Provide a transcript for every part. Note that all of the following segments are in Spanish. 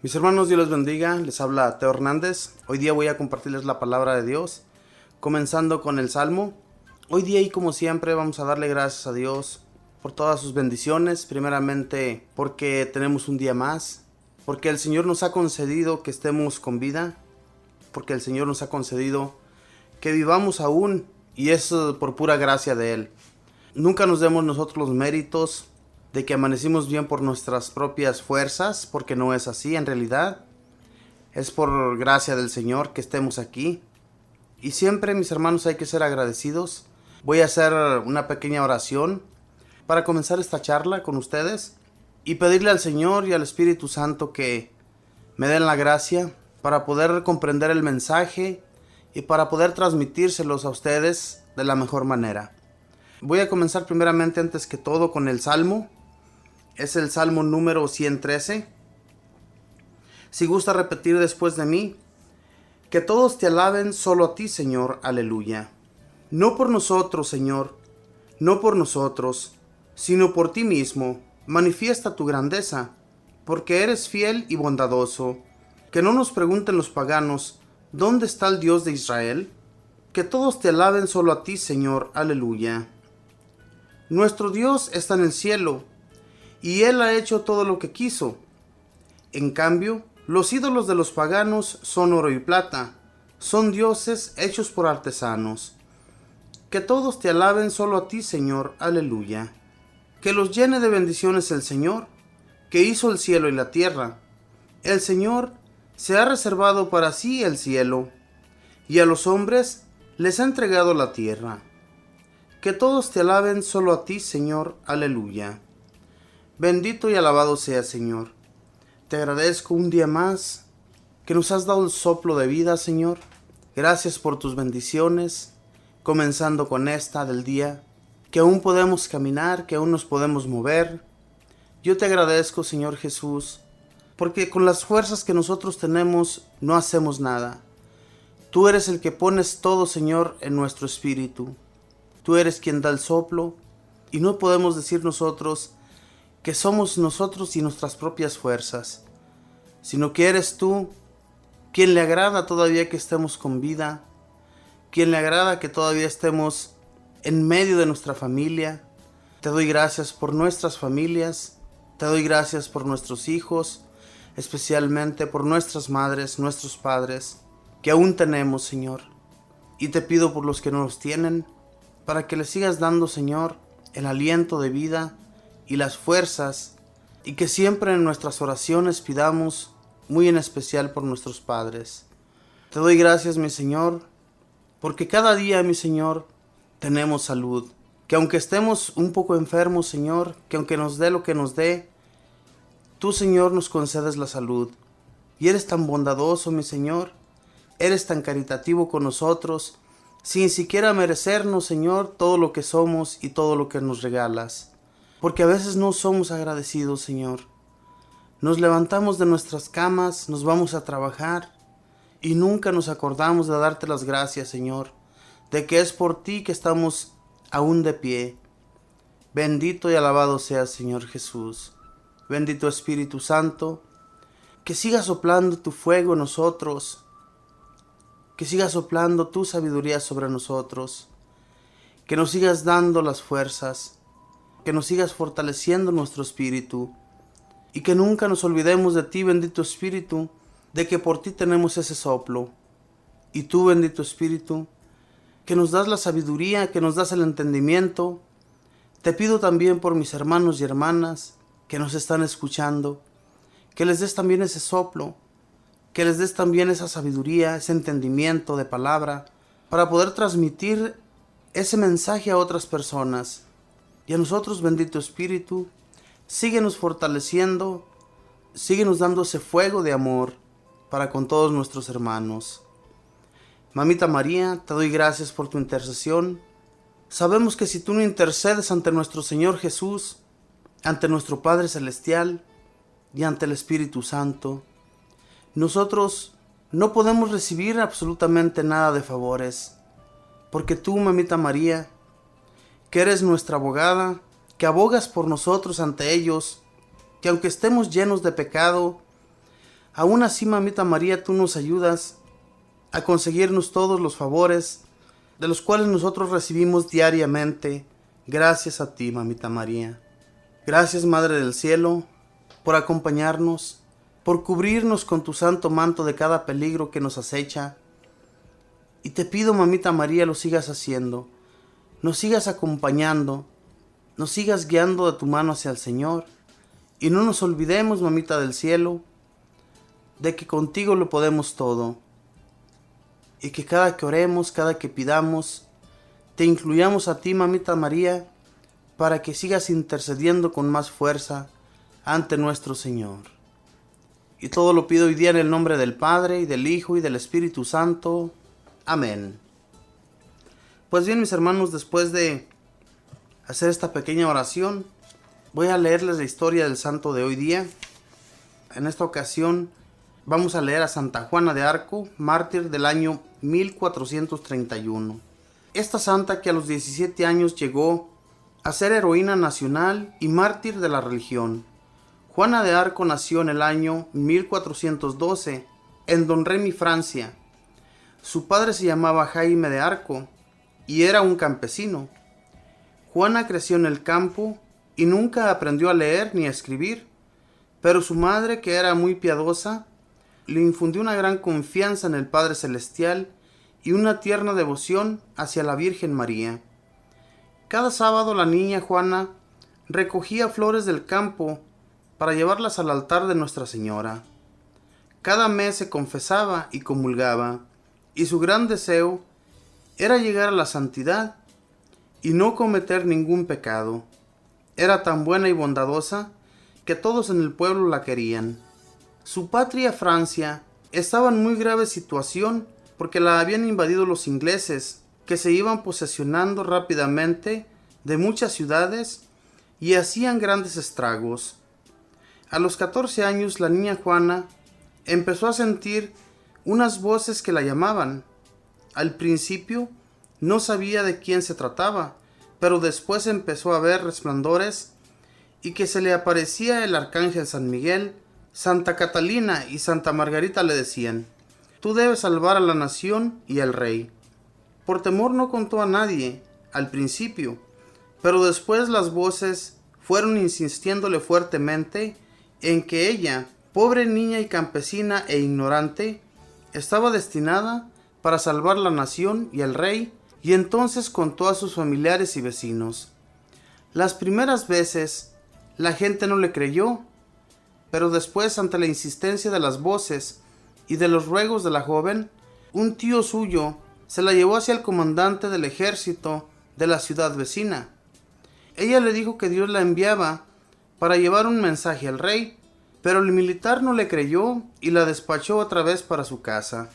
Mis hermanos, Dios les bendiga, les habla Teo Hernández. Hoy día voy a compartirles la palabra de Dios, comenzando con el Salmo. Hoy día y como siempre vamos a darle gracias a Dios por todas sus bendiciones, primeramente porque tenemos un día más, porque el Señor nos ha concedido que estemos con vida, porque el Señor nos ha concedido que vivamos aún, y es por pura gracia de Él. Nunca nos demos nosotros los méritos de que amanecimos bien por nuestras propias fuerzas, porque no es así en realidad. Es por gracia del Señor que estemos aquí. Y siempre, mis hermanos, hay que ser agradecidos. Voy a hacer una pequeña oración para comenzar esta charla con ustedes y pedirle al Señor y al Espíritu Santo que me den la gracia para poder comprender el mensaje y para poder transmitírselos a ustedes de la mejor manera. Voy a comenzar primeramente, antes que todo, con el Salmo. Es el Salmo número 113. Si gusta repetir después de mí: que todos te alaben solo a ti, Señor, aleluya. No por nosotros, Señor, no por nosotros, sino por ti mismo, manifiesta tu grandeza, porque eres fiel y bondadoso. Que no nos pregunten los paganos, ¿dónde está el Dios de Israel? Que todos te alaben solo a ti, Señor, aleluya. Nuestro Dios está en el cielo, y Él ha hecho todo lo que quiso. En cambio, los ídolos de los paganos son oro y plata, son dioses hechos por artesanos. Que todos te alaben solo a ti, Señor, aleluya. Que los llene de bendiciones el Señor, que hizo el cielo y la tierra. El Señor se ha reservado para sí el cielo, y a los hombres les ha entregado la tierra. Que todos te alaben solo a ti, Señor, aleluya. Bendito y alabado sea, Señor. Te agradezco un día más que nos has dado el soplo de vida, Señor. Gracias por tus bendiciones, comenzando con esta del día, que aún podemos caminar, que aún nos podemos mover. Yo te agradezco, Señor Jesús, porque con las fuerzas que nosotros tenemos no hacemos nada. Tú eres el que pones todo, Señor, en nuestro espíritu. Tú eres quien da el soplo, y no podemos decir nosotros que somos nosotros y nuestras propias fuerzas, sino que eres tú quien le agrada todavía que estemos con vida, quien le agrada que todavía estemos en medio de nuestra familia. Te doy gracias por nuestras familias, te doy gracias por nuestros hijos, especialmente por nuestras madres, nuestros padres, que aún tenemos, Señor. Y te pido por los que no los tienen, para que les sigas dando, Señor, el aliento de vida y las fuerzas, y que siempre en nuestras oraciones pidamos muy en especial por nuestros padres. Te doy gracias, mi Señor, porque cada día, mi Señor, tenemos salud. Que aunque estemos un poco enfermos, Señor, que aunque nos dé lo que nos dé, tú, Señor, nos concedes la salud. Y eres tan bondadoso, mi Señor, eres tan caritativo con nosotros, sin siquiera merecernos, Señor, todo lo que somos y todo lo que nos regalas. Porque a veces no somos agradecidos, Señor. Nos levantamos de nuestras camas, nos vamos a trabajar y nunca nos acordamos de darte las gracias, Señor, de que es por ti que estamos aún de pie. Bendito y alabado seas, Señor Jesús. Bendito Espíritu Santo, que siga soplando tu fuego en nosotros, que siga soplando tu sabiduría sobre nosotros, que nos sigas dando las fuerzas, que nos sigas fortaleciendo nuestro espíritu, y que nunca nos olvidemos de ti, bendito Espíritu, de que por ti tenemos ese soplo. Y tú, bendito Espíritu, que nos das la sabiduría, que nos das el entendimiento. Te pido también por mis hermanos y hermanas que nos están escuchando, que les des también ese soplo, que les des también esa sabiduría, ese entendimiento de palabra, para poder transmitir ese mensaje a otras personas. Y a nosotros, bendito Espíritu, síguenos fortaleciendo, síguenos dando ese fuego de amor para con todos nuestros hermanos. Mamita María, te doy gracias por tu intercesión. Sabemos que si tú no intercedes ante nuestro Señor Jesús, ante nuestro Padre Celestial y ante el Espíritu Santo, nosotros no podemos recibir absolutamente nada de favores, porque tú, Mamita María, que eres nuestra abogada, que abogas por nosotros ante ellos, que aunque estemos llenos de pecado, Aún así, mamita María, tú nos ayudas a conseguirnos todos los favores de los cuales nosotros recibimos diariamente. Gracias a ti, mamita María. Gracias, Madre del Cielo, por acompañarnos, por cubrirnos con tu santo manto de cada peligro que nos acecha. Y te pido, mamita María, lo sigas haciendo, nos sigas acompañando, nos sigas guiando de tu mano hacia el Señor. Y no nos olvidemos, mamita del Cielo, de que contigo lo podemos todo. Y que cada que oremos, cada que pidamos, te incluyamos a ti, mamita María, para que sigas intercediendo con más fuerza ante nuestro Señor. Y todo lo pido hoy día en el nombre del Padre, y del Hijo, y del Espíritu Santo. Amén. Pues bien, mis hermanos, después de hacer esta pequeña oración, voy a leerles la historia del santo de hoy día. En esta ocasión vamos a leer a Santa Juana de Arco, mártir del año 1431. Esta santa, que a los 17 años llegó a ser heroína nacional y mártir de la religión. Juana de Arco nació en el año 1412 en Domremy, Francia. Su padre se llamaba Jaime de Arco y era un campesino. Juana creció en el campo y nunca aprendió a leer ni a escribir, pero su madre, que era muy piadosa, le infundió una gran confianza en el Padre Celestial y una tierna devoción hacia la Virgen María. Cada sábado la niña Juana recogía flores del campo para llevarlas al altar de Nuestra Señora. Cada mes se confesaba y comulgaba, y su gran deseo era llegar a la santidad y no cometer ningún pecado. Era tan buena y bondadosa que todos en el pueblo la querían. Su patria, Francia, estaba en muy grave situación porque la habían invadido los ingleses, que se iban posesionando rápidamente de muchas ciudades y hacían grandes estragos. A los 14 años la niña Juana empezó a sentir unas voces que la llamaban. Al principio no sabía de quién se trataba, pero después empezó a ver resplandores y que se le aparecía el arcángel San Miguel. Santa Catalina y Santa Margarita le decían: tú debes salvar a la nación y al rey. Por temor no contó a nadie al principio, pero después las voces fueron insistiéndole fuertemente en que ella, pobre niña y campesina e ignorante, estaba destinada para salvar la nación y al rey, y entonces contó a sus familiares y vecinos. Las primeras veces la gente no le creyó, pero después, ante la insistencia de las voces y de los ruegos de la joven, un tío suyo se la llevó hacia el comandante del ejército de la ciudad vecina. Ella le dijo que Dios la enviaba para llevar un mensaje al rey, pero el militar no le creyó y la despachó otra vez para su casa.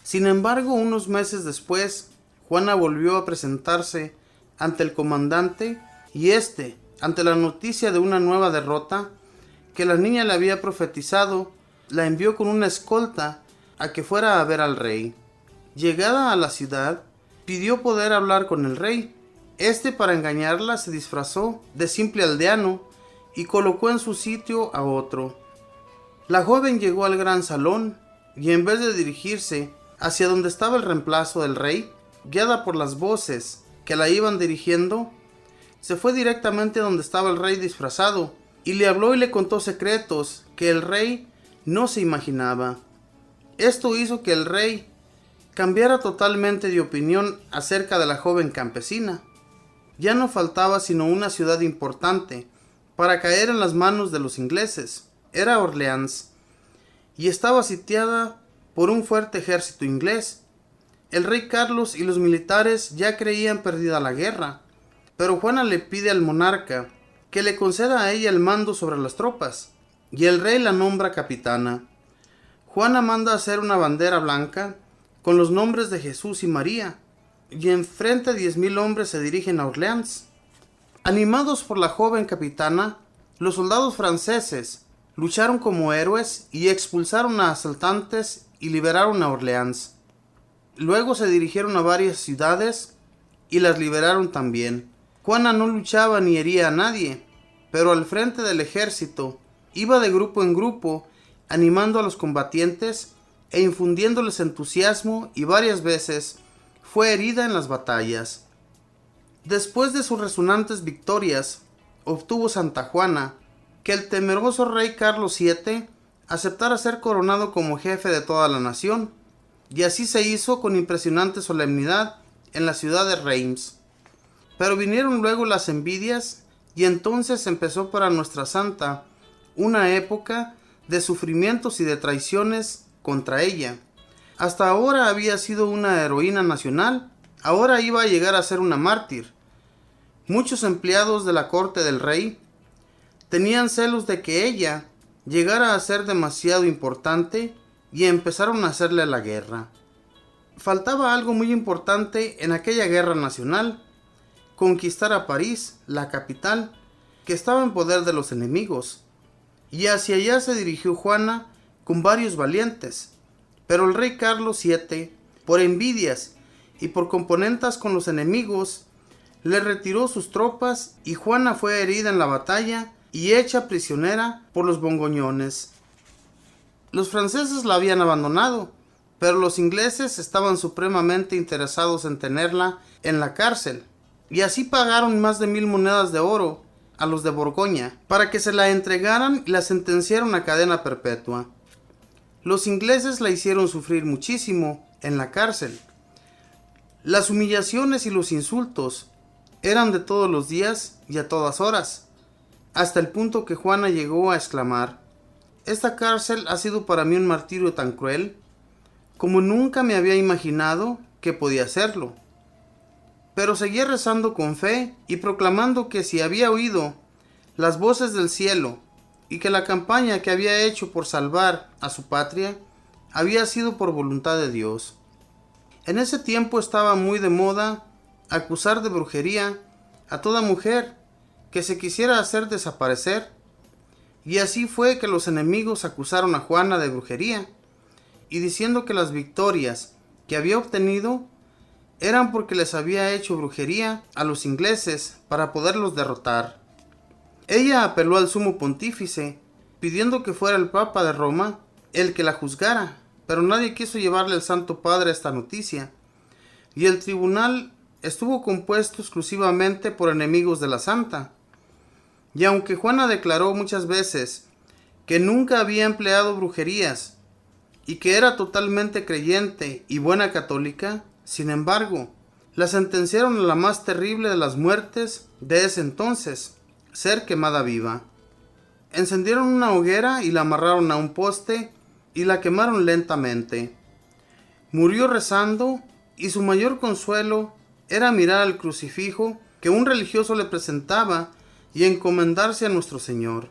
Sin embargo, unos meses después, Juana volvió a presentarse ante el comandante y éste, ante la noticia de una nueva derrota que la niña le había profetizado, la envió con una escolta a que fuera a ver al rey. Llegada a la ciudad, pidió poder hablar con el rey. Este, para engañarla, se disfrazó de simple aldeano y colocó en su sitio a otro. La joven llegó al gran salón y, en vez de dirigirse hacia donde estaba el reemplazo del rey, guiada por las voces que la iban dirigiendo, se fue directamente donde estaba el rey disfrazado y le habló y le contó secretos que el rey no se imaginaba. Esto hizo que el rey cambiara totalmente de opinión acerca de la joven campesina. Ya no faltaba sino una ciudad importante para caer en las manos de los ingleses. Era Orleans, y estaba sitiada por un fuerte ejército inglés. El rey Carlos y los militares ya creían perdida la guerra, pero Juana le pide al monarca que le conceda a ella el mando sobre las tropas, y el rey la nombra capitana. Juana manda hacer una bandera blanca con los nombres de Jesús y María, y enfrente 10,000 hombres se dirigen a Orleans. Animados por la joven capitana, los soldados franceses lucharon como héroes y expulsaron a asaltantes y liberaron a Orleans. Luego se dirigieron a varias ciudades y las liberaron también. Juana no luchaba ni hería a nadie, pero al frente del ejército iba de grupo en grupo animando a los combatientes e infundiéndoles entusiasmo, y varias veces fue herida en las batallas. Después de sus resonantes victorias, obtuvo Santa Juana que el temeroso rey Carlos VII aceptara ser coronado como jefe de toda la nación, y así se hizo con impresionante solemnidad en la ciudad de Reims. Pero vinieron luego las envidias, y entonces empezó para nuestra santa una época de sufrimientos y de traiciones contra ella. Hasta ahora había sido una heroína nacional, ahora iba a llegar a ser una mártir. Muchos empleados de la corte del rey tenían celos de que ella llegara a ser demasiado importante y empezaron a hacerle la guerra. Faltaba algo muy importante en aquella guerra nacional: conquistar a París, la capital, que estaba en poder de los enemigos. Y hacia allá se dirigió Juana con varios valientes. Pero el rey Carlos VII, por envidias y por componendas con los enemigos, le retiró sus tropas, y Juana fue herida en la batalla y hecha prisionera por los borgoñones. Los franceses la habían abandonado, pero los ingleses estaban supremamente interesados en tenerla en la cárcel, y así pagaron más de 1000 monedas de oro a los de Borgoña para que se la entregaran y la sentenciaron a cadena perpetua. Los ingleses la hicieron sufrir muchísimo en la cárcel. Las humillaciones y los insultos eran de todos los días y a todas horas, hasta el punto que Juana llegó a exclamar: «Esta cárcel ha sido para mí un martirio tan cruel como nunca me había imaginado que podía serlo». Pero seguía rezando con fe y proclamando que si había oído las voces del cielo y que la campaña que había hecho por salvar a su patria había sido por voluntad de Dios. En ese tiempo estaba muy de moda acusar de brujería a toda mujer que se quisiera hacer desaparecer, y así fue que los enemigos acusaron a Juana de brujería, y diciendo que las victorias que había obtenido eran porque les había hecho brujería a los ingleses para poderlos derrotar. Ella apeló al sumo pontífice, pidiendo que fuera el Papa de Roma el que la juzgara, pero nadie quiso llevarle al Santo Padre esta noticia, y el tribunal estuvo compuesto exclusivamente por enemigos de la santa. Y aunque Juana declaró muchas veces que nunca había empleado brujerías y que era totalmente creyente y buena católica, sin embargo, la sentenciaron a la más terrible de las muertes de ese entonces: ser quemada viva. Encendieron una hoguera y la amarraron a un poste y la quemaron lentamente. Murió rezando, y su mayor consuelo era mirar al crucifijo que un religioso le presentaba y encomendarse a nuestro Señor.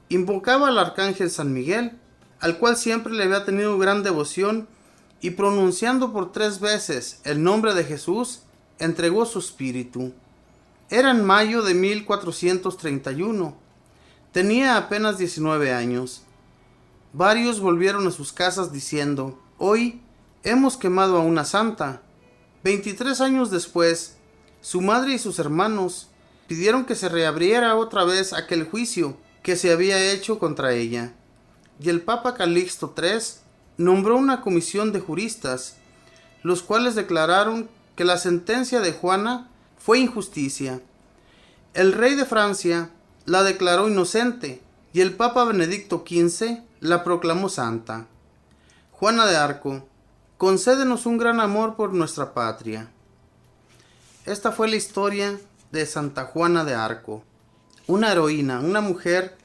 Invocaba al arcángel San Miguel, al cual siempre le había tenido gran devoción, y pronunciando por 3 veces el nombre de Jesús, entregó su espíritu. Era en mayo de 1431. Tenía apenas 19 años. Varios volvieron a sus casas diciendo: «Hoy hemos quemado a una santa». 23 años después, su madre y sus hermanos pidieron que se reabriera otra vez aquel juicio que se había hecho contra ella. Y el Papa Calixto III nombró una comisión de juristas, los cuales declararon que la sentencia de Juana fue injusticia. El rey de Francia la declaró inocente y el Papa Benedicto XV la proclamó santa. Juana de Arco, concédenos un gran amor por nuestra patria. Esta fue la historia de Santa Juana de Arco, una heroína, una mujer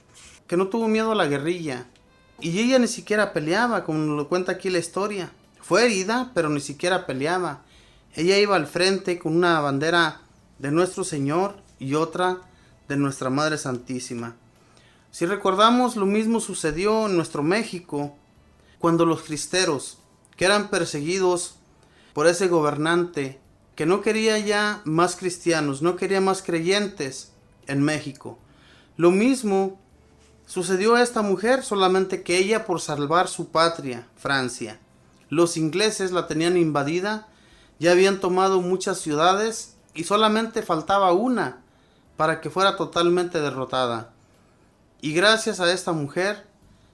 que no tuvo miedo a la guerrilla, y ella ni siquiera peleaba, como nos lo cuenta aquí la historia. Fue herida, pero ni siquiera peleaba. Ella iba al frente con una bandera de nuestro Señor y otra de nuestra Madre Santísima. Si recordamos, lo mismo sucedió en nuestro México, cuando los cristeros, que eran perseguidos por ese gobernante que no quería ya más cristianos, no quería más creyentes en México. Lo mismo sucedió a esta mujer, solamente que ella, por salvar su patria, Francia, los ingleses la tenían invadida, ya habían tomado muchas ciudades y solamente faltaba una para que fuera totalmente derrotada. Y gracias a esta mujer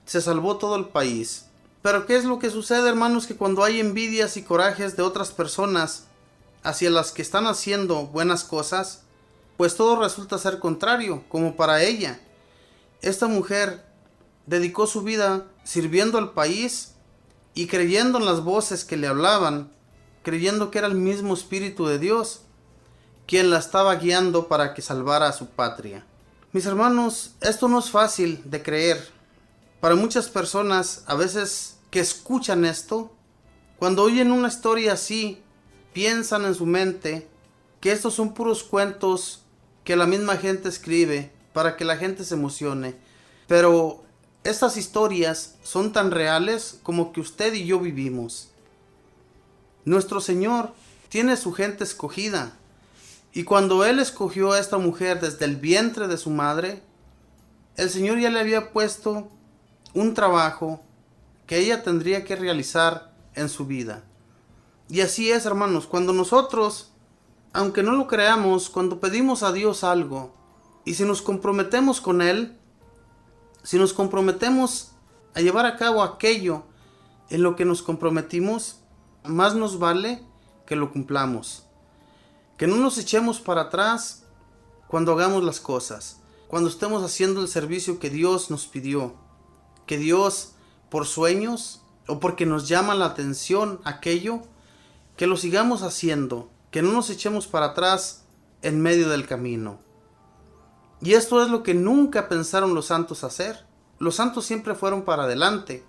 se salvó todo el país. Pero ¿qué es lo que sucede, hermanos? Que cuando hay envidias y corajes de otras personas hacia las que están haciendo buenas cosas, pues todo resulta ser contrario, como para ella. Esta mujer dedicó su vida sirviendo al país y creyendo en las voces que le hablaban, creyendo que era el mismo Espíritu de Dios quien la estaba guiando para que salvara a su patria. Mis hermanos, esto no es fácil de creer. Para muchas personas, a veces que escuchan esto, cuando oyen una historia así, piensan en su mente que estos son puros cuentos que la misma gente escribe para que la gente se emocione. Pero estas historias son tan reales como que usted y yo vivimos. Nuestro Señor tiene su gente escogida. Y cuando Él escogió a esta mujer desde el vientre de su madre, el Señor ya le había puesto un trabajo que ella tendría que realizar en su vida. Y así es, hermanos, cuando nosotros, aunque no lo creamos, cuando pedimos a Dios algo, y si nos comprometemos con Él, si nos comprometemos a llevar a cabo aquello en lo que nos comprometimos, más nos vale que lo cumplamos. Que no nos echemos para atrás cuando hagamos las cosas, cuando estemos haciendo el servicio que Dios nos pidió. Que Dios, por sueños o porque nos llama la atención aquello, que lo sigamos haciendo, que no nos echemos para atrás en medio del camino. Y esto es lo que nunca pensaron los santos hacer. Los santos siempre fueron para adelante.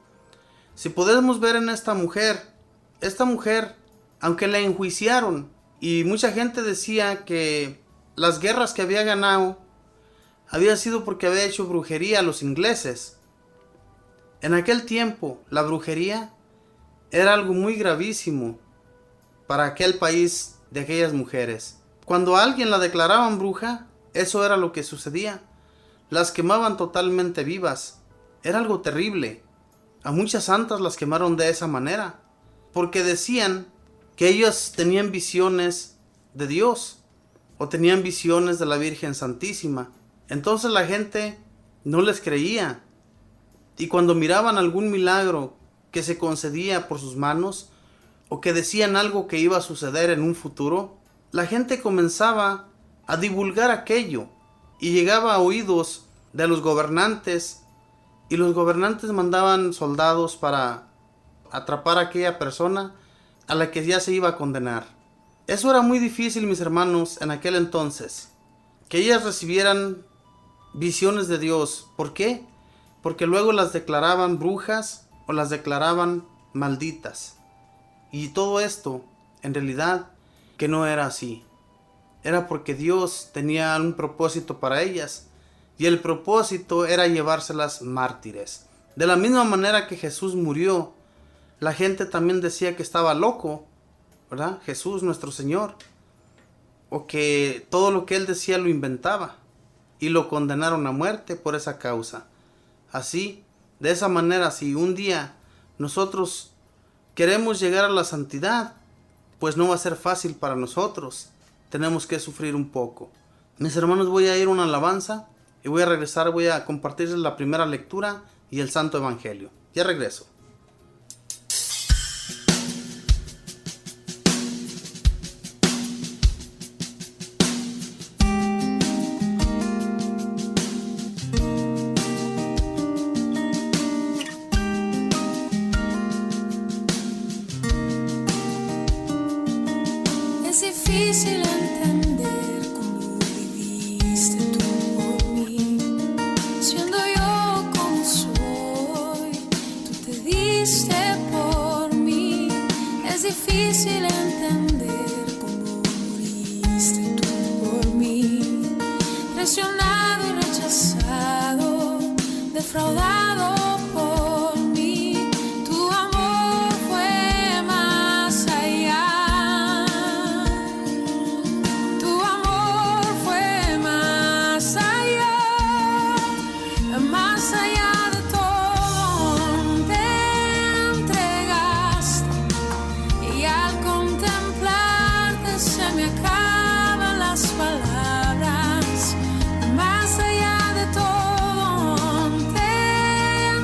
Si podemos ver en esta mujer, aunque la enjuiciaron, y mucha gente decía que las guerras que había ganado había sido porque había hecho brujería a los ingleses. En aquel tiempo, la brujería era algo muy gravísimo para aquel país de aquellas mujeres. Cuando a alguien la declaraban bruja, eso era lo que sucedía. Las quemaban totalmente vivas. Era algo terrible. A muchas santas las quemaron de esa manera, porque decían que ellas tenían visiones de Dios o tenían visiones de la Virgen Santísima. Entonces la gente no les creía. Y cuando miraban algún milagro que se concedía por sus manos o que decían algo que iba a suceder en un futuro, la gente comenzaba a divulgar aquello y llegaba a oídos de los gobernantes, y los gobernantes mandaban soldados para atrapar a aquella persona a la que ya se iba a condenar. Eso era muy difícil, mis hermanos, en aquel entonces, que ellas recibieran visiones de Dios. ¿Por qué? Porque luego las declaraban brujas o las declaraban malditas. Y todo esto, en realidad, que no era así. Era porque Dios tenía un propósito para ellas, y el propósito era llevárselas mártires. De la misma manera que Jesús murió, la gente también decía que estaba loco, ¿verdad? Jesús, nuestro Señor. O que todo lo que Él decía lo inventaba. Y lo condenaron a muerte por esa causa. Así, de esa manera, si un día nosotros queremos llegar a la santidad, pues no va a ser fácil para nosotros. Tenemos que sufrir un poco. Mis hermanos, voy a ir a una alabanza y voy a regresar, voy a compartirles la primera lectura y el Santo Evangelio. Ya regreso. Es difícil entender cómo viviste tú por mí, siendo yo como soy, tú te diste por mí. Es difícil entender cómo moriste tú por mí, presionado y rechazado, defraudado por mí. Tu amor fue más allá. Tu amor fue más allá de todo. Te entregaste y al contemplarte se me acaban las palabras. Más allá de todo, te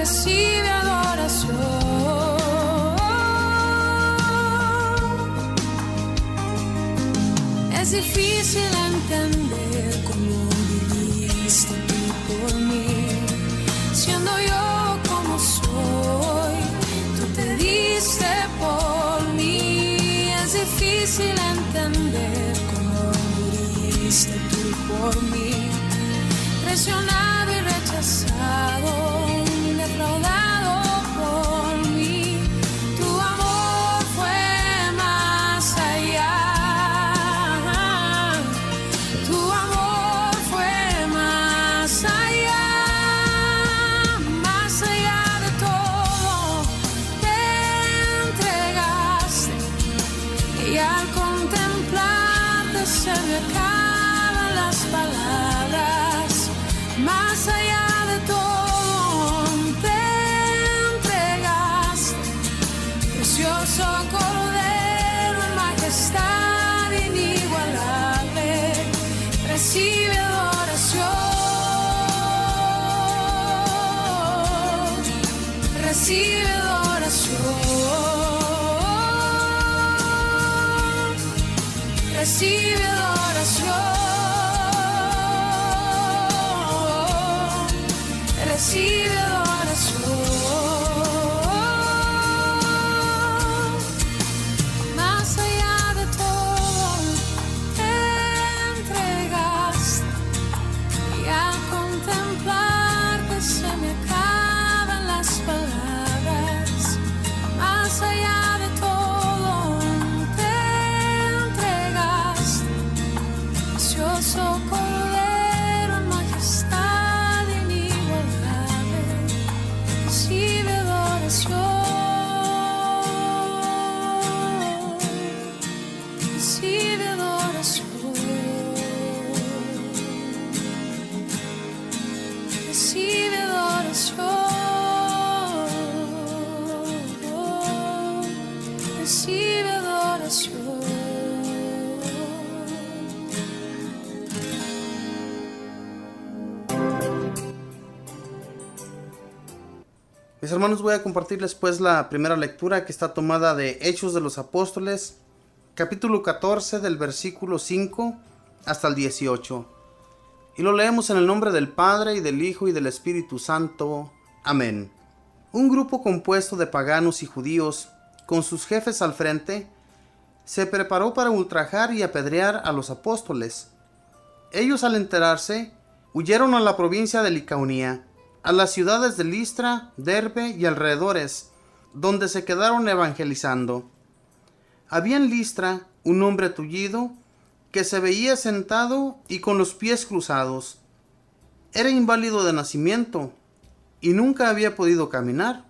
recibe adoración. Es difícil entender cómo viviste tú por mí, siendo yo como soy, tú te diste por mí. Es difícil entender cómo viviste tú por mí, traicionado y rechazado, defraudado por mí. Tu amor fue más allá. Tu amor fue más allá. Más allá de todo te entregaste, y al contemplarte se me acaban las palabras. Más allá de todo te entregaste, precioso Cordero en majestad inigualable, recibe adoración, recibe adoración, recibe adoración. Recibe adoración. Más allá de todo te entregaste, y al contemplarte se me acaban las palabras. Más allá de todo te entregaste, precioso Cordero en majestad inigualable, recibe adoración, recibe adoración, recibe adoración, recibe adoración. Mis hermanos, voy a compartirles pues la primera lectura, que está tomada de Hechos de los Apóstoles, capítulo 14, del versículo 5 hasta el 18. Y lo leemos en el nombre del Padre, y del Hijo, y del Espíritu Santo. Amén. Un grupo compuesto de paganos y judíos, con sus jefes al frente, se preparó para ultrajar y apedrear a los apóstoles. Ellos, al enterarse, huyeron a la provincia de Licaonia, a las ciudades de Listra, Derbe y alrededores, donde se quedaron evangelizando. Había en Listra un hombre tullido que se veía sentado y con los pies cruzados. Era inválido de nacimiento y nunca había podido caminar.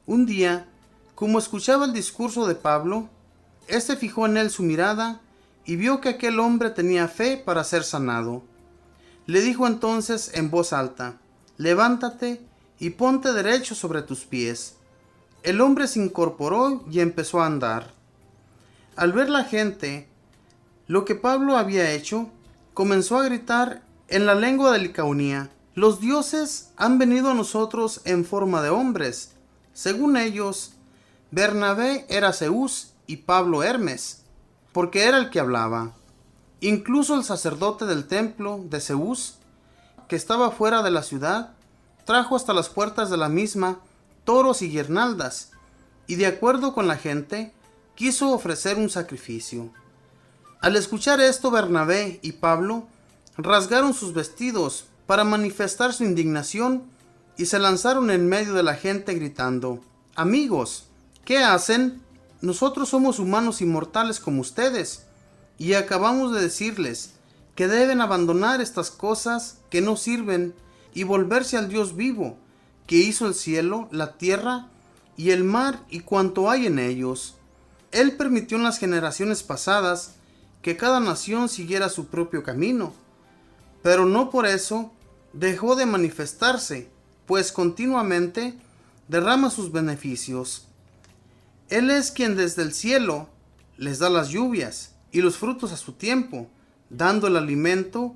Un día, como escuchaba el discurso de Pablo, éste fijó en él su mirada y vio que aquel hombre tenía fe para ser sanado. Le dijo entonces en voz alta: «Levántate y ponte derecho sobre tus pies». El hombre se incorporó y empezó a andar. Al ver la gente lo que Pablo había hecho, comenzó a gritar en la lengua de Licaonia: «Los dioses han venido a nosotros en forma de hombres». Según ellos, Bernabé era Zeus y Pablo Hermes, porque era el que hablaba. Incluso el sacerdote del templo de Zeus, que estaba fuera de la ciudad, trajo hasta las puertas de la misma toros y guirnaldas, y de acuerdo con la gente, quiso ofrecer un sacrificio. Al escuchar esto, Bernabé y Pablo rasgaron sus vestidos para manifestar su indignación y se lanzaron en medio de la gente gritando: «Amigos, ¿qué hacen? Nosotros somos humanos y mortales como ustedes, y acabamos de decirles que deben abandonar estas cosas que no sirven y volverse al Dios vivo, que hizo el cielo, la tierra y el mar y cuanto hay en ellos. Él permitió en las generaciones pasadas que cada nación siguiera su propio camino, pero no por eso dejó de manifestarse, pues continuamente derrama sus beneficios. Él es quien desde el cielo les da las lluvias y los frutos a su tiempo, dando el alimento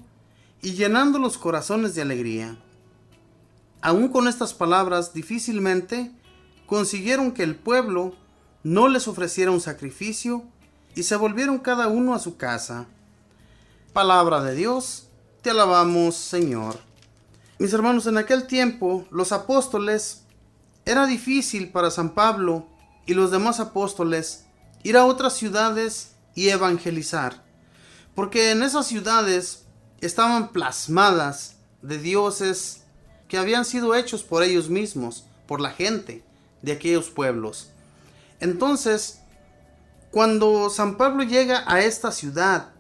y llenando los corazones de alegría. aún con estas palabras, difícilmente consiguieron que el pueblo no les ofreciera un sacrificio y se volvieron cada uno a su casa. Palabra de Dios, te alabamos, Señor. Mis hermanos, en aquel tiempo, los apóstoles, era difícil para San Pablo y los demás apóstoles ir a otras ciudades y evangelizar, porque en esas ciudades estaban plasmadas de dioses que habían sido hechos por ellos mismos, por la gente de aquellos pueblos. Entonces, cuando San Pablo llega a esta ciudad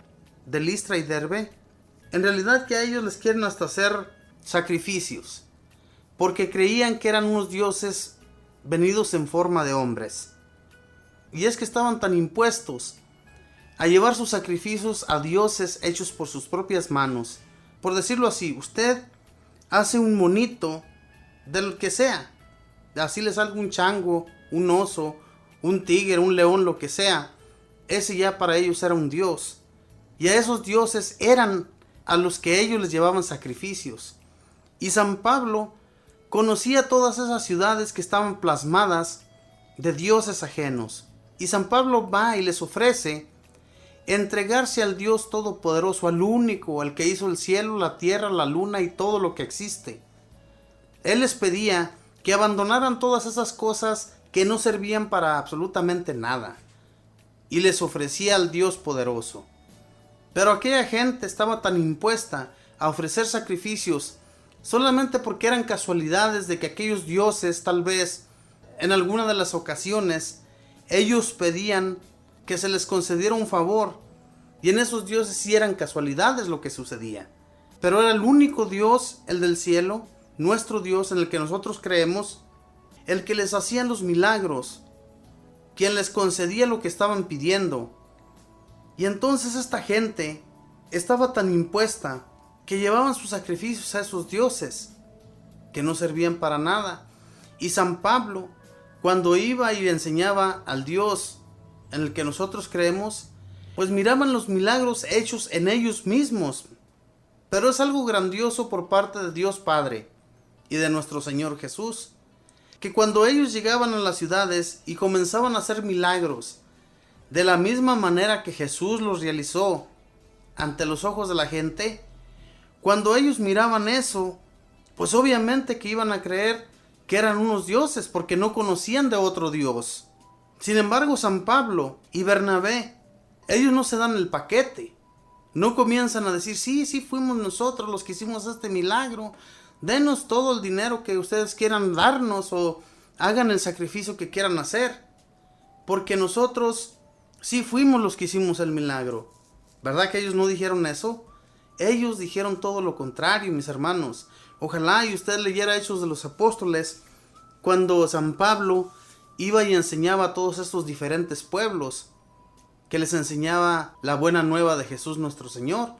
de Listra y Derbe, en realidad que a ellos les quieren hasta hacer sacrificios, porque creían que eran unos dioses venidos en forma de hombres. Y es que estaban tan impuestos a llevar sus sacrificios a dioses hechos por sus propias manos. Por decirlo así, usted hace un monito del que sea, así le salga un chango, un oso, un tigre, un león, lo que sea, ese ya para ellos era un dios. Y a esos dioses eran a los que ellos les llevaban sacrificios. Y San Pablo conocía todas esas ciudades que estaban plasmadas de dioses ajenos. Y San Pablo va y les ofrece entregarse al Dios Todopoderoso, al único, al que hizo el cielo, la tierra, la luna y todo lo que existe. Él les pedía que abandonaran todas esas cosas que no servían para absolutamente nada, y les ofrecía al Dios poderoso. Pero aquella gente estaba tan impuesta a ofrecer sacrificios solamente porque eran casualidades de que aquellos dioses, tal vez en alguna de las ocasiones, ellos pedían que se les concediera un favor, y en esos dioses sí eran casualidades lo que sucedía. Pero era el único Dios, el del cielo, nuestro Dios en el que nosotros creemos, el que les hacía los milagros, quien les concedía lo que estaban pidiendo. Y entonces esta gente estaba tan impuesta que llevaban sus sacrificios a esos dioses que no servían para nada. Y San Pablo, cuando iba y enseñaba al Dios en el que nosotros creemos, pues miraban los milagros hechos en ellos mismos. Pero es algo grandioso por parte de Dios Padre y de nuestro Señor Jesús, que cuando ellos llegaban a las ciudades y comenzaban a hacer milagros, de la misma manera que Jesús los realizó ante los ojos de la gente, cuando ellos miraban eso, pues obviamente que iban a creer que eran unos dioses, porque no conocían de otro Dios. Sin embargo, San Pablo y Bernabé, ellos no se dan el paquete. No comienzan a decir, sí, fuimos nosotros los que hicimos este milagro. Denos todo el dinero que ustedes quieran darnos o hagan el sacrificio que quieran hacer. Porque nosotros sí fuimos los que hicimos el milagro. ¿Verdad que ellos no dijeron eso? Ellos dijeron todo lo contrario, mis hermanos. Ojalá y usted leyera Hechos de los Apóstoles, cuando San Pablo iba y enseñaba a todos estos diferentes pueblos, que les enseñaba la buena nueva de Jesús nuestro Señor.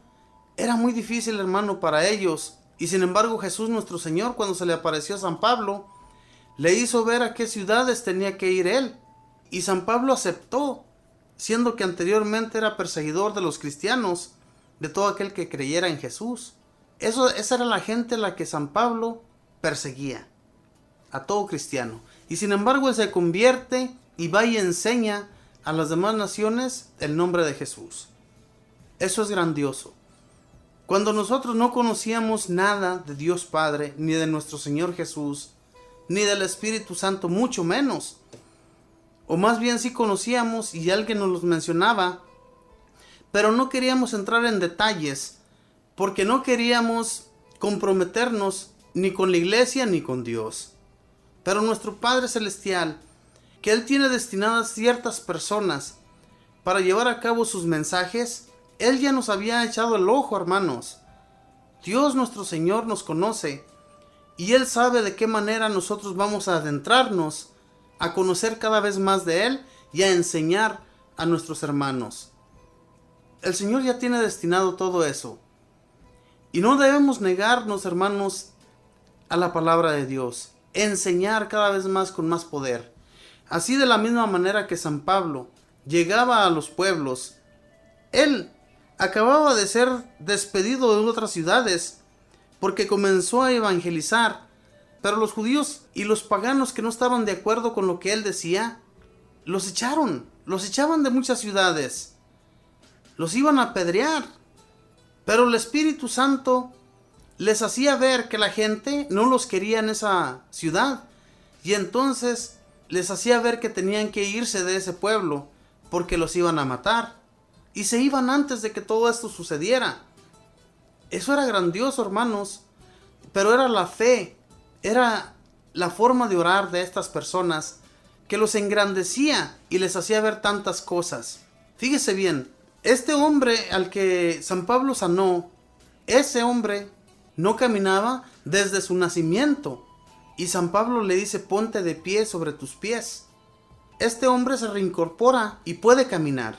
Era muy difícil, hermano, para ellos. Y sin embargo, Jesús nuestro Señor, cuando se le apareció a San Pablo, le hizo ver a qué ciudades tenía que ir él. Y San Pablo aceptó, siendo que anteriormente era perseguidor de los cristianos, de todo aquel que creyera en Jesús. Esa era la gente a la que San Pablo perseguía, a todo cristiano. Y sin embargo, él se convierte y va y enseña a las demás naciones el nombre de Jesús. Eso es grandioso. Cuando nosotros no conocíamos nada de Dios Padre, ni de nuestro Señor Jesús, ni del Espíritu Santo, mucho menos. O más bien sí conocíamos y alguien nos los mencionaba, pero no queríamos entrar en detalles, porque no queríamos comprometernos ni con la iglesia ni con Dios. Pero nuestro Padre Celestial, que Él tiene destinadas ciertas personas para llevar a cabo sus mensajes, Él ya nos había echado el ojo, hermanos. Dios nuestro Señor nos conoce y Él sabe de qué manera nosotros vamos a adentrarnos a conocer cada vez más de Él y a enseñar a nuestros hermanos. El Señor ya tiene destinado todo eso. Y no debemos negarnos, hermanos, a la palabra de Dios. Enseñar cada vez más con más poder. Así, de la misma manera que San Pablo llegaba a los pueblos, él acababa de ser despedido de otras ciudades porque comenzó a evangelizar Pero los judíos y los paganos que no estaban de acuerdo con lo que él decía, los echaban de muchas ciudades, los iban a apedrear. Pero el Espíritu Santo les hacía ver que la gente no los quería en esa ciudad, y entonces les hacía ver que tenían que irse de ese pueblo porque los iban a matar, y se iban antes de que todo esto sucediera. Eso era grandioso, hermanos, pero era la fe, era la forma de orar de estas personas que los engrandecía y les hacía ver tantas cosas. Fíjese bien, este hombre al que San Pablo sanó, ese hombre no caminaba desde su nacimiento, y San Pablo le dice: ponte de pie sobre tus pies. Este hombre se reincorpora y puede caminar.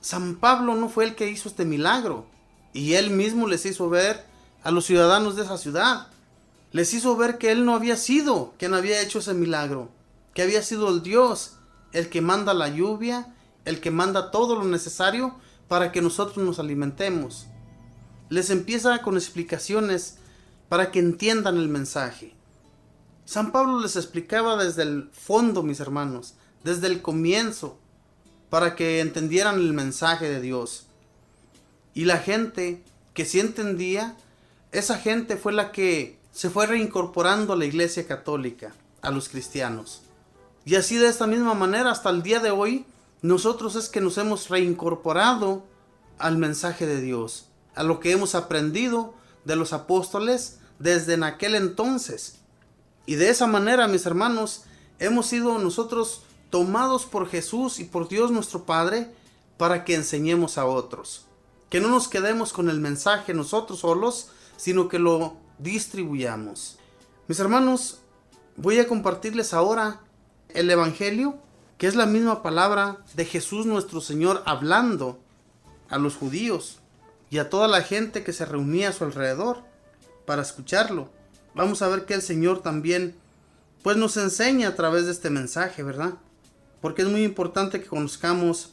San Pablo no fue el que hizo este milagro, y él mismo les hizo ver a los ciudadanos de esa ciudad, les hizo ver que él no había sido quien había hecho ese milagro, que había sido el Dios el que manda la lluvia, el que manda todo lo necesario para que nosotros nos alimentemos. Les empieza con explicaciones para que entiendan el mensaje. San Pablo les explicaba desde el fondo, mis hermanos, desde el comienzo, para que entendieran el mensaje de Dios. Y la gente que sí entendía, esa gente fue la que se fue reincorporando a la Iglesia Católica, a los cristianos. Y así, de esta misma manera, hasta el día de hoy, nosotros es que nos hemos reincorporado al mensaje de Dios, a lo que hemos aprendido de los apóstoles desde en aquel entonces. Y de esa manera, mis hermanos, hemos sido nosotros tomados por Jesús y por Dios nuestro Padre para que enseñemos a otros. Que no nos quedemos con el mensaje nosotros solos, sino que lo distribuyamos. Mis hermanos, voy a compartirles ahora el Evangelio, que es la misma palabra de Jesús nuestro Señor hablando a los judíos y a toda la gente que se reunía a su alrededor para escucharlo. Vamos a ver que el Señor también pues nos enseña a través de este mensaje, ¿verdad? Porque es muy importante que conozcamos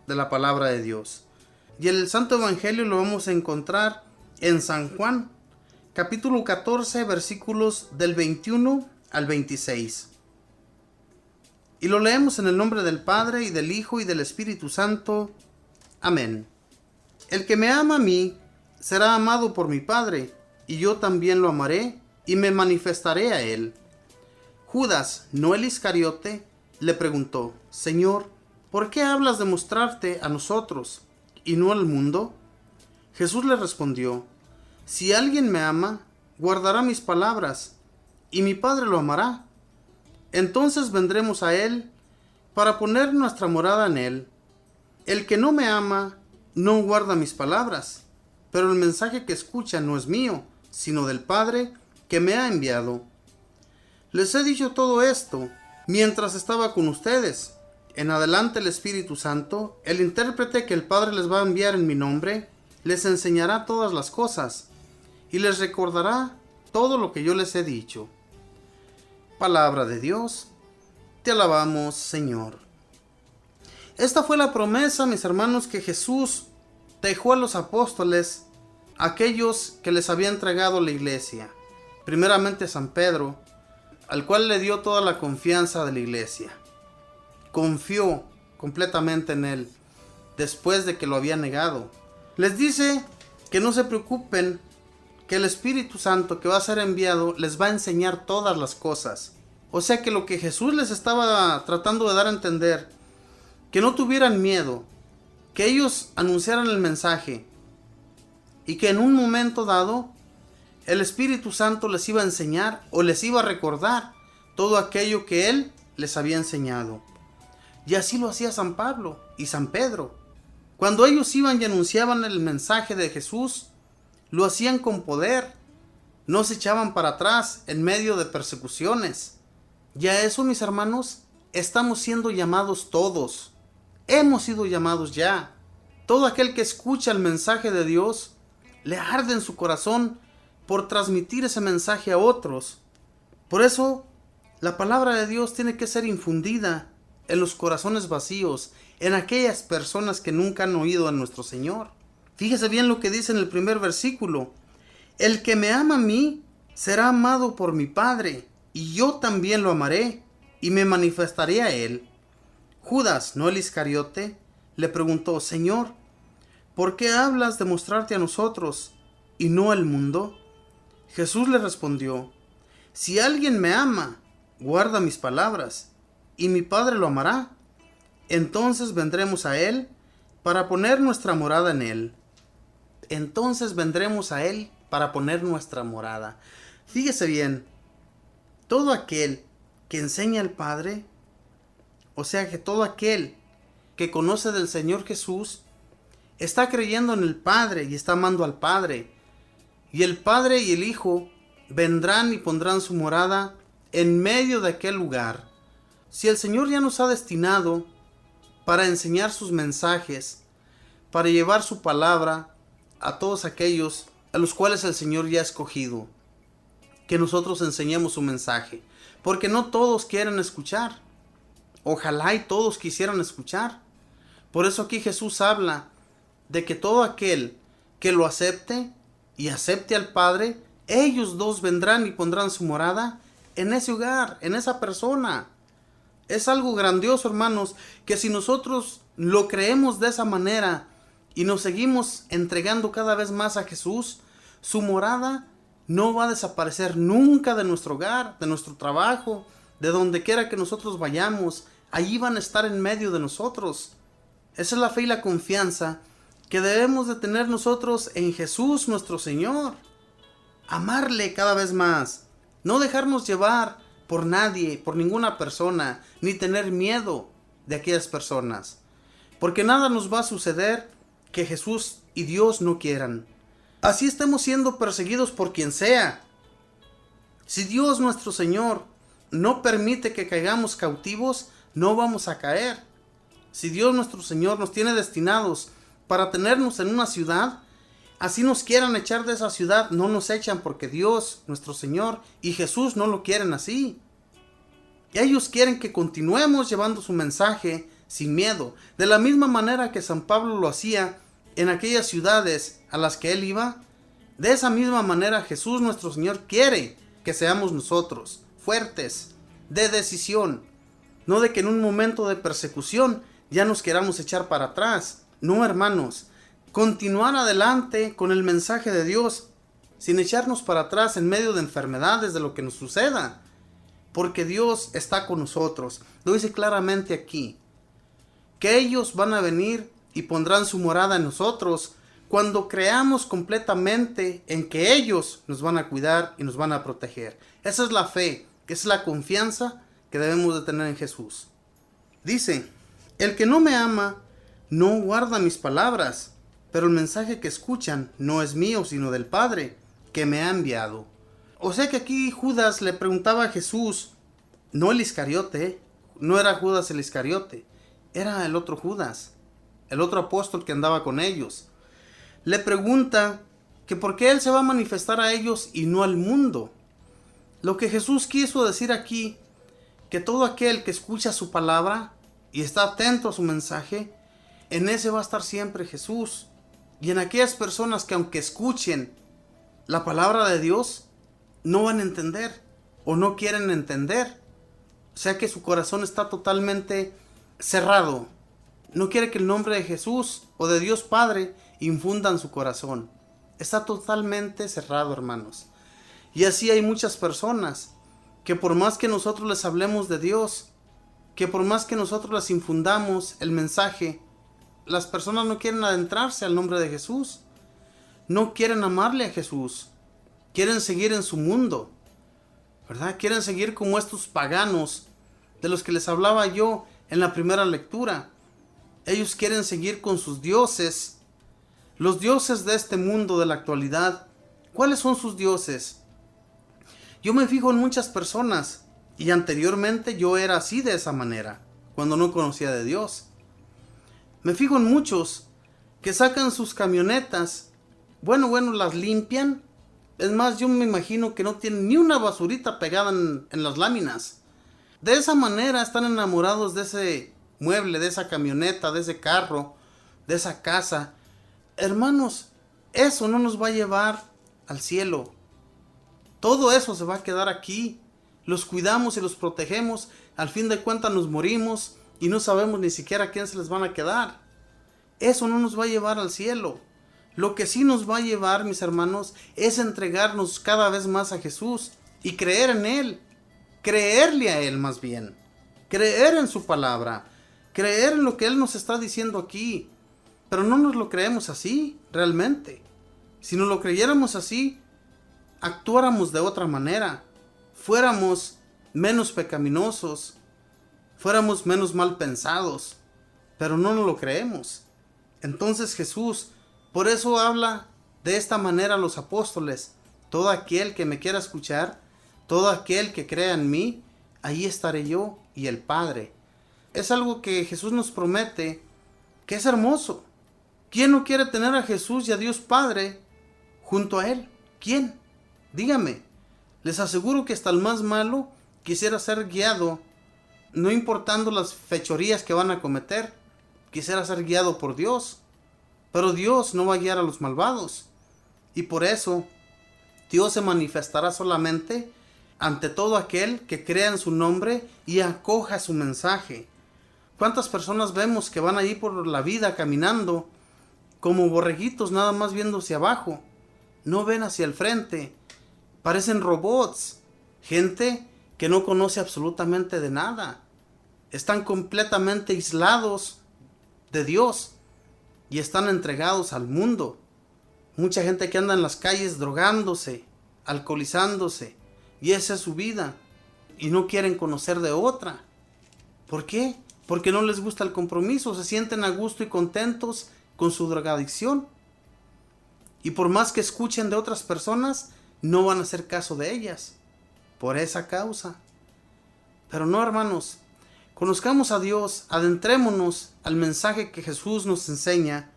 de la palabra de Dios. Y el Santo Evangelio lo vamos a encontrar en San Juan, capítulo 14, versículos del 21 al 26. Y lo leemos en el nombre del Padre, y del Hijo, y del Espíritu Santo. Amén. El que me ama a mí, será amado por mi Padre, y yo también lo amaré, y me manifestaré a él. Judas, no el Iscariote, le preguntó: Señor, ¿por qué hablas de mostrarte a nosotros, y no al mundo? Jesús le respondió: Si alguien me ama, guardará mis palabras, y mi Padre lo amará. Entonces vendremos a él para poner nuestra morada en él. El que no me ama, no guarda mis palabras, pero el mensaje que escucha no es mío, sino del Padre que me ha enviado. Les he dicho todo esto mientras estaba con ustedes. En adelante el Espíritu Santo, el intérprete que el Padre les va a enviar en mi nombre, les enseñará todas las cosas y les recordará todo lo que yo les he dicho. Palabra de Dios, te alabamos, Señor. Esta fue la promesa, mis hermanos, que Jesús dejó a los apóstoles, aquellos que les había entregado la iglesia. Primeramente San Pedro, al cual le dio toda la confianza de la iglesia. Confió completamente en él, después de que lo había negado. Les dice que no se preocupen, que el Espíritu Santo que va a ser enviado les va a enseñar todas las cosas. O sea que lo que Jesús les estaba tratando de dar a entender, que no tuvieran miedo, que ellos anunciaran el mensaje, y que en un momento dado el Espíritu Santo les iba a enseñar o les iba a recordar todo aquello que Él les había enseñado. Y así lo hacía San Pablo y San Pedro. Cuando ellos iban y anunciaban el mensaje de Jesús, lo hacían con poder, no se echaban para atrás en medio de persecuciones. Y a eso, mis hermanos, estamos siendo llamados todos. Hemos sido llamados ya. Todo aquel que escucha el mensaje de Dios, le arde en su corazón por transmitir ese mensaje a otros. Por eso, la palabra de Dios tiene que ser infundida en los corazones vacíos, en aquellas personas que nunca han oído a nuestro Señor. Fíjese bien lo que dice en el primer versículo: el que me ama a mí, será amado por mi Padre, y yo también lo amaré, y me manifestaré a él. Judas, no el Iscariote, le preguntó, Señor, ¿por qué hablas de mostrarte a nosotros y no al mundo? Jesús le respondió, si alguien me ama, guarda mis palabras, y mi Padre lo amará. Entonces vendremos a él para poner nuestra morada en él. Entonces vendremos a él para poner nuestra morada. Fíjese bien, todo aquel que enseña al Padre, o sea que todo aquel que conoce del Señor Jesús, está creyendo en el Padre y está amando al Padre. Y el Padre y el Hijo vendrán y pondrán su morada en medio de aquel lugar. Si el Señor ya nos ha destinado para enseñar sus mensajes, para llevar su palabra a todos aquellos a los cuales el Señor ya ha escogido, que nosotros enseñemos su mensaje, porque no todos quieren escuchar. Ojalá y todos quisieran escuchar. Por eso aquí Jesús habla de que todo aquel que lo acepte y acepte al Padre, ellos dos vendrán y pondrán su morada en ese hogar, en esa persona. Es algo grandioso, hermanos, que si nosotros lo creemos de esa manera y nos seguimos entregando cada vez más a Jesús, su morada no va a desaparecer nunca de nuestro hogar, de nuestro trabajo, de donde quiera que nosotros vayamos. Allí van a estar en medio de nosotros. Esa es la fe y la confianza que debemos de tener nosotros en Jesús nuestro Señor. Amarle cada vez más. No dejarnos llevar por nadie, por ninguna persona, ni tener miedo de aquellas personas. Porque nada nos va a suceder que Jesús y Dios no quieran. Así estemos siendo perseguidos por quien sea. Si Dios nuestro Señor no permite que caigamos cautivos, no vamos a caer. Si Dios nuestro Señor nos tiene destinados para tenernos en una ciudad, así nos quieran echar de esa ciudad, no nos echan, porque Dios nuestro Señor y Jesús no lo quieren así. Ellos quieren que continuemos llevando su mensaje sin miedo, de la misma manera que San Pablo lo hacía en aquellas ciudades a las que él iba. De esa misma manera Jesús nuestro Señor quiere que seamos nosotros fuertes, de decisión, no de que en un momento de persecución ya nos queramos echar para atrás. No, hermanos, continuar adelante con el mensaje de Dios sin echarnos para atrás en medio de enfermedades, de lo que nos suceda, porque Dios está con nosotros. Lo dice claramente aquí, que ellos van a venir y pondrán su morada en nosotros cuando creamos completamente en que ellos nos van a cuidar y nos van a proteger. Esa es la fe, esa es la confianza que debemos de tener en Jesús. Dice, el que no me ama no guarda mis palabras, pero el mensaje que escuchan no es mío, sino del Padre que me ha enviado. O sea que aquí Judas le preguntaba a Jesús, no el Iscariote, no era Judas el Iscariote, era el otro Judas, el otro apóstol que andaba con ellos. Le pregunta que por qué él se va a manifestar a ellos y no al mundo. Lo que Jesús quiso decir aquí, que todo aquel que escucha su palabra y está atento a su mensaje, en ese va a estar siempre Jesús. Y en aquellas personas que aunque escuchen la palabra de Dios, no van a entender o no quieren entender. O sea que su corazón está totalmente cerrado. No quiere que el nombre de Jesús o de Dios Padre infundan su corazón. Está totalmente cerrado, hermanos. Y así hay muchas personas que por más que nosotros les hablemos de Dios, que por más que nosotros les infundamos el mensaje, las personas no quieren adentrarse al nombre de Jesús. No quieren amarle a Jesús. Quieren seguir en su mundo, ¿verdad? Quieren seguir como estos paganos de los que les hablaba yo en la primera lectura. Ellos quieren seguir con sus dioses, los dioses de este mundo de la actualidad. ¿Cuáles son sus dioses? Yo me fijo en muchas personas, y anteriormente yo era así de esa manera, cuando no conocía de Dios. Me fijo en muchos que sacan sus camionetas, bueno, las limpian. Es más, yo me imagino que no tienen ni una basurita pegada en las láminas. De esa manera están enamorados de ese mueble, de esa camioneta, de ese carro, de esa casa. Hermanos, eso no nos va a llevar al cielo. Todo eso se va a quedar aquí. Los cuidamos y los protegemos. Al fin de cuentas nos morimos y no sabemos ni siquiera a quién se les van a quedar. Eso no nos va a llevar al cielo. Lo que sí nos va a llevar, mis hermanos, es entregarnos cada vez más a Jesús y creer en Él. Creerle a Él más bien. Creer en su palabra. Creer en lo que Él nos está diciendo aquí. Pero no nos lo creemos así, realmente. Si nos lo creyéramos así, actuáramos de otra manera. Fuéramos menos pecaminosos. Fuéramos menos mal pensados. Pero no nos lo creemos. Entonces Jesús, por eso habla de esta manera a los apóstoles. Todo aquel que me quiera escuchar, todo aquel que crea en mí, ahí estaré yo y el Padre. Es algo que Jesús nos promete, que es hermoso. ¿Quién no quiere tener a Jesús y a Dios Padre junto a Él? ¿Quién? Dígame. Les aseguro que hasta el más malo quisiera ser guiado, no importando las fechorías que van a cometer. Quisiera ser guiado por Dios. Pero Dios no va a guiar a los malvados. Y por eso Dios se manifestará solamente ante todo aquel que crea en su nombre y acoja su mensaje. ¿Cuántas personas vemos que van ahí por la vida caminando como borreguitos, nada más viendo hacia abajo? No ven hacia el frente. Parecen robots. Gente que no conoce absolutamente de nada. Están completamente aislados de Dios y están entregados al mundo. Mucha gente que anda en las calles drogándose, alcoholizándose, y esa es su vida, y no quieren conocer de otra. ¿Por qué? Porque no les gusta el compromiso, se sienten a gusto y contentos con su drogadicción, y por más que escuchen de otras personas, no van a hacer caso de ellas, por esa causa. Pero no, hermanos, conozcamos a Dios, adentrémonos al mensaje que Jesús nos enseña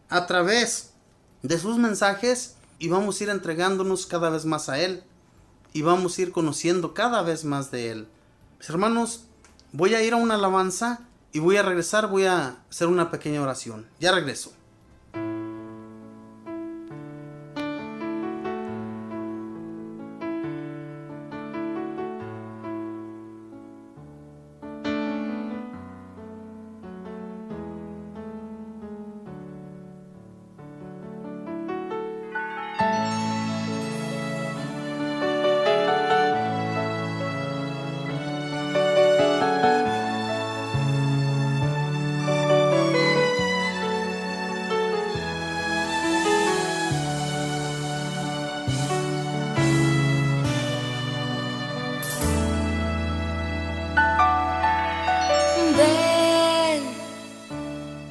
a través de sus mensajes y vamos a ir entregándonos cada vez más a Él y vamos a ir conociendo cada vez más de Él. Mis hermanos, voy a ir a una alabanza y voy a regresar, voy a hacer una pequeña oración. Ya regreso.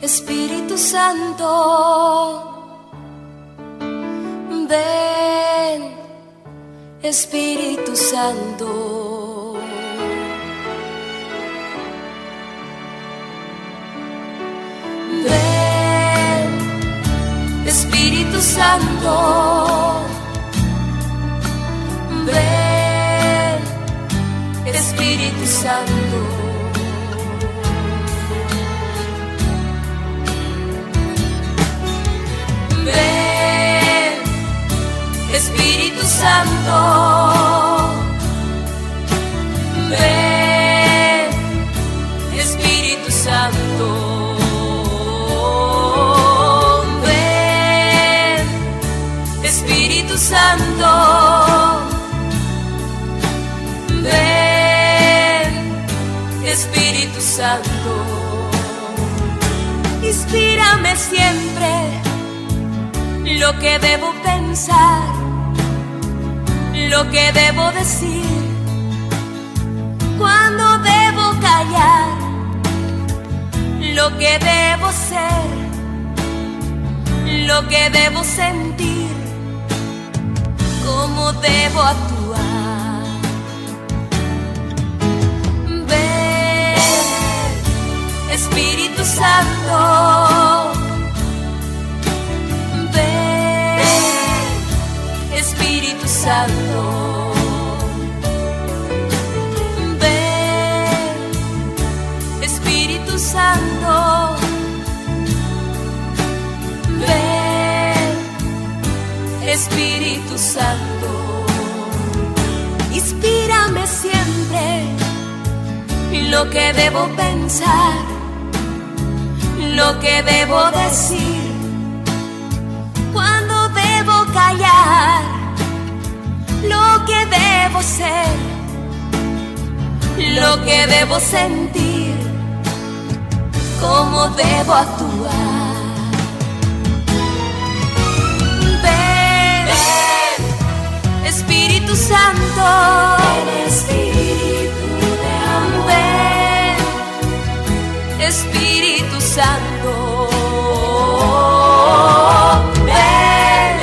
Espíritu Santo, ven, Espíritu Santo. Ven, Espíritu Santo, ven, Espíritu Santo. Ven, Espíritu Santo, ven, Espíritu Santo, ven, Espíritu Santo, ven, Espíritu Santo, inspírame siempre lo que debo pensar, lo que debo decir, cuando debo callar, lo que debo ser, lo que debo sentir, cómo debo actuar. Ven, Espíritu Santo, Espíritu Santo, ven, Espíritu Santo, ven, Espíritu Santo. lo que debo pensar, lo que debo decir, cuándo debo callar, lo que debo ser, lo que debo sentir, cómo debo actuar. Ven, ven, Espíritu Santo, ven, Espíritu de amor, ven, Espíritu Santo, ven, ven,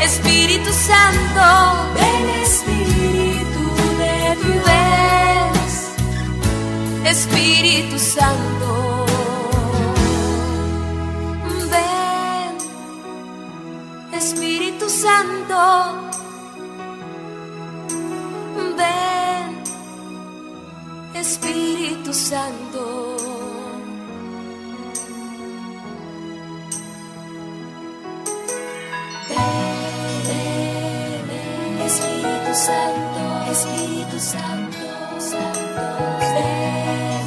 Espíritu Santo, ven, Espíritu de Dios, Espíritu Santo, ven, Espíritu Santo, ven, Espíritu Santo. Espíritu Santo, Espíritu Santo, ven, ven,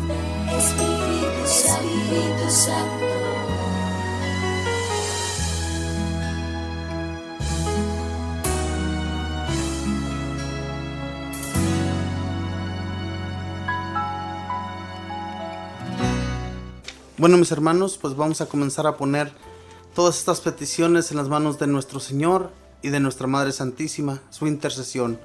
ven, Espíritu Santo. Bueno, mis hermanos, pues vamos a comenzar a poner todas estas peticiones en las manos de nuestro Señor y de nuestra Madre Santísima, su intercesión,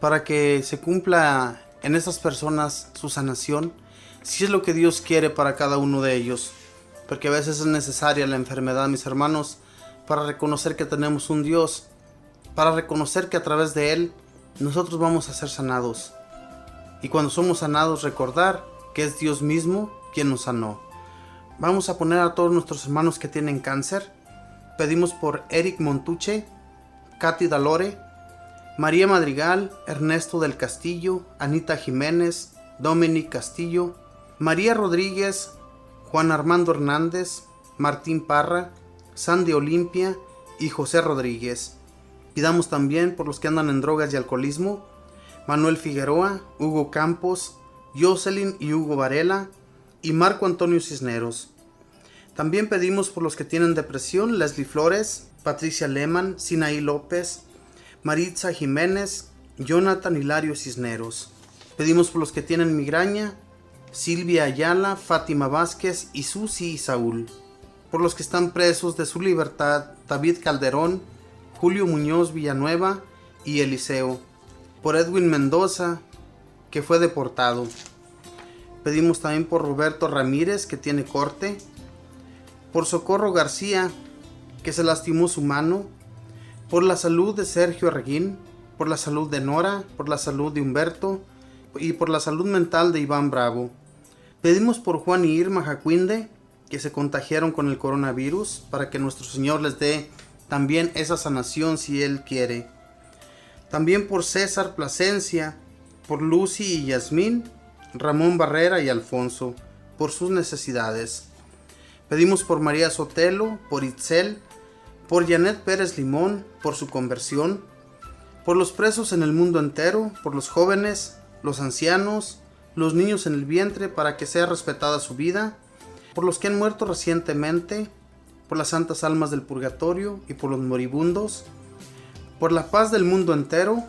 para que se cumpla en estas personas su sanación, si es lo que Dios quiere para cada uno de ellos, porque a veces es necesaria la enfermedad, mis hermanos, para reconocer que tenemos un Dios, para reconocer que a través de Él nosotros vamos a ser sanados, y cuando somos sanados recordar que es Dios mismo quien nos sanó. Vamos a poner a todos nuestros hermanos que tienen cáncer. Pedimos por Eric Montuche, Katy Dalore, María Madrigal, Ernesto del Castillo, Anita Jiménez, Dominic Castillo, María Rodríguez, Juan Armando Hernández, Martín Parra, Sandy Olimpia y José Rodríguez. Pidamos también por los que andan en drogas y alcoholismo, Manuel Figueroa, Hugo Campos, Jocelyn y Hugo Varela y Marco Antonio Cisneros. También pedimos por los que tienen depresión, Leslie Flores, Patricia Lehmann, Sinaí López, Maritza Jiménez, Jonathan Hilario Cisneros. Pedimos por los que tienen migraña, Silvia Ayala, Fátima Vázquez y Susi y Saúl. Por los que están presos de su libertad, David Calderón, Julio Muñoz Villanueva y Eliseo. Por Edwin Mendoza, que fue deportado. Pedimos también por Roberto Ramírez, que tiene corte, por Socorro García, que se lastimó su mano, por la salud de Sergio Arguín, por la salud de Nora, por la salud de Humberto y por la salud mental de Iván Bravo. Pedimos por Juan y Irma Jacuinde, que se contagiaron con el coronavirus, para que nuestro Señor les dé también esa sanación si Él quiere. También por César Plasencia, por Lucy y Yasmín, Ramón Barrera y Alfonso, por sus necesidades. Pedimos por María Sotelo, por Itzel, por Janet Pérez Limón, por su conversión, por los presos en el mundo entero, por los jóvenes, los ancianos, los niños en el vientre, para que sea respetada su vida, por los que han muerto recientemente, por las santas almas del purgatorio y por los moribundos, por la paz del mundo entero,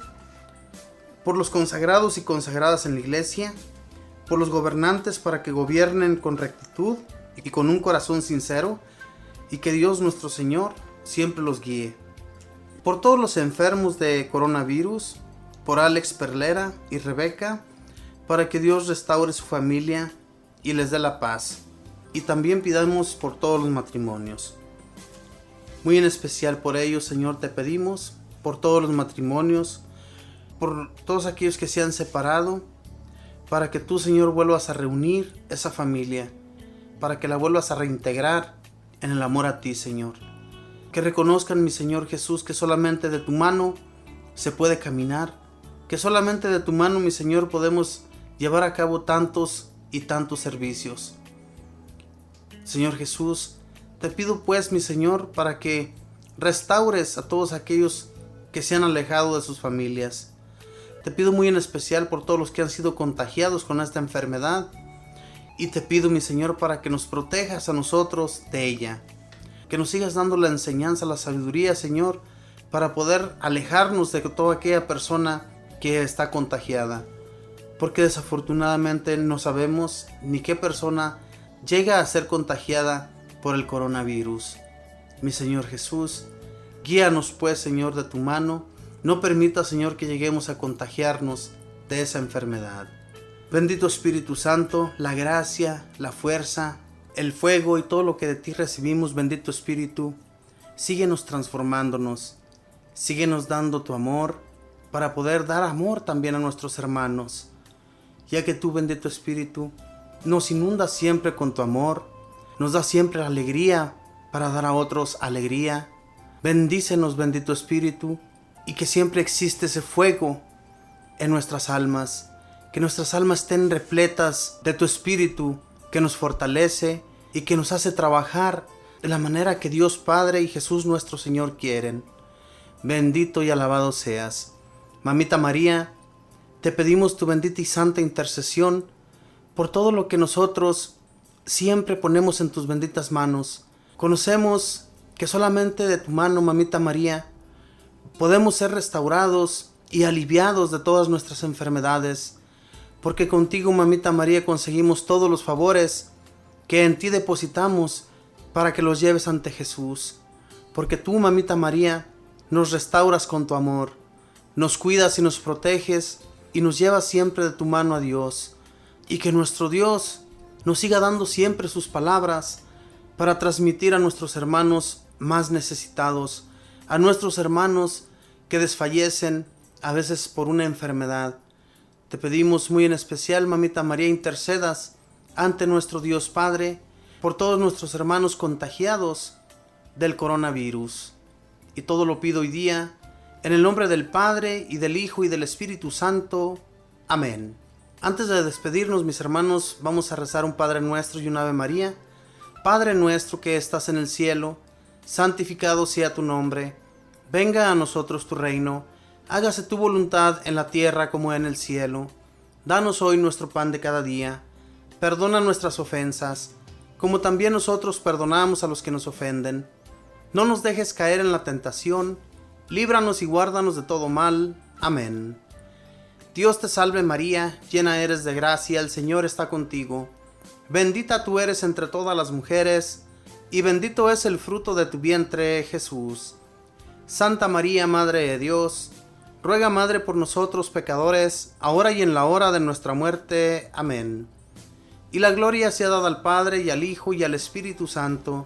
por los consagrados y consagradas en la iglesia, por los gobernantes para que gobiernen con rectitud y con un corazón sincero, y que Dios nuestro Señor siempre los guíe. Por todos los enfermos de coronavirus, por Alex Perlera y Rebeca, para que Dios restaure su familia y les dé la paz. Y también pidamos por todos los matrimonios. Muy en especial por ellos, Señor, te pedimos, por todos los matrimonios, por todos aquellos que se han separado, para que tú, Señor, vuelvas a reunir esa familia, para que la vuelvas a reintegrar en el amor a ti, Señor. Que reconozcan, mi Señor Jesús, que solamente de tu mano se puede caminar, que solamente de tu mano, mi Señor, podemos llevar a cabo tantos y tantos servicios. Señor Jesús, te pido pues, mi Señor, para que restaures a todos aquellos que se han alejado de sus familias. Te pido muy en especial por todos los que han sido contagiados con esta enfermedad. Y te pido, mi Señor, para que nos protejas a nosotros de ella. Que nos sigas dando la enseñanza, la sabiduría, Señor, para poder alejarnos de toda aquella persona que está contagiada. Porque desafortunadamente no sabemos ni qué persona llega a ser contagiada por el coronavirus. Mi Señor Jesús, guíanos pues, Señor, de tu mano. No permita, Señor, que lleguemos a contagiarnos de esa enfermedad. Bendito Espíritu Santo, la gracia, la fuerza, el fuego y todo lo que de ti recibimos, bendito Espíritu, síguenos transformándonos, síguenos dando tu amor para poder dar amor también a nuestros hermanos, ya que tú, bendito Espíritu, nos inundas siempre con tu amor, nos das siempre alegría para dar a otros alegría. Bendícenos, bendito Espíritu, y que siempre existe ese fuego en nuestras almas, que nuestras almas estén repletas de tu Espíritu, que nos fortalece y que nos hace trabajar de la manera que Dios Padre y Jesús nuestro Señor quieren. Bendito y alabado seas. Mamita María, te pedimos tu bendita y santa intercesión por todo lo que nosotros siempre ponemos en tus benditas manos. Conocemos que solamente de tu mano, Mamita María, podemos ser restaurados y aliviados de todas nuestras enfermedades, porque contigo, Mamita María, conseguimos todos los favores que en ti depositamos para que los lleves ante Jesús. Porque tú, Mamita María, nos restauras con tu amor, nos cuidas y nos proteges y nos llevas siempre de tu mano a Dios. Y que nuestro Dios nos siga dando siempre sus palabras para transmitir a nuestros hermanos más necesitados, a nuestros hermanos que desfallecen a veces por una enfermedad. Te pedimos muy en especial, Mamita María, intercedas ante nuestro Dios Padre por todos nuestros hermanos contagiados del coronavirus. Y todo lo pido hoy día en el nombre del Padre y del Hijo y del Espíritu Santo. Amén. Antes de despedirnos, mis hermanos, vamos a rezar un Padre Nuestro y un Ave María. Padre nuestro que estás en el cielo, santificado sea tu nombre. Venga a nosotros tu reino. Hágase tu voluntad en la tierra como en el cielo. Danos hoy nuestro pan de cada día. Perdona nuestras ofensas, como también nosotros perdonamos a los que nos ofenden. No nos dejes caer en la tentación. Líbranos y guárdanos de todo mal. Amén. Dios te salve María, llena eres de gracia, el Señor está contigo. Bendita tú eres entre todas las mujeres, y bendito es el fruto de tu vientre, Jesús. Santa María, Madre de Dios, ruega, Madre, por nosotros pecadores, ahora y en la hora de nuestra muerte. Amén. Y la gloria sea dada al Padre, y al Hijo, y al Espíritu Santo,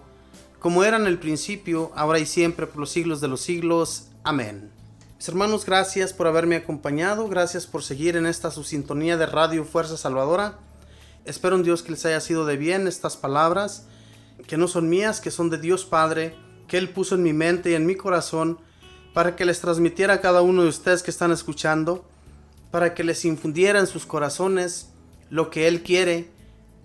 como era en el principio, ahora y siempre, por los siglos de los siglos. Amén. Mis hermanos, gracias por haberme acompañado, gracias por seguir en esta su sintonía de Radio Fuerza Salvadora. Espero en Dios que les haya sido de bien estas palabras, que no son mías, que son de Dios Padre, que Él puso en mi mente y en mi corazón, para que les transmitiera a cada uno de ustedes que están escuchando, para que les infundiera en sus corazones lo que Él quiere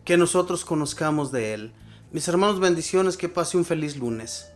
que nosotros conozcamos de Él. Mis hermanos, bendiciones, que pase un feliz lunes.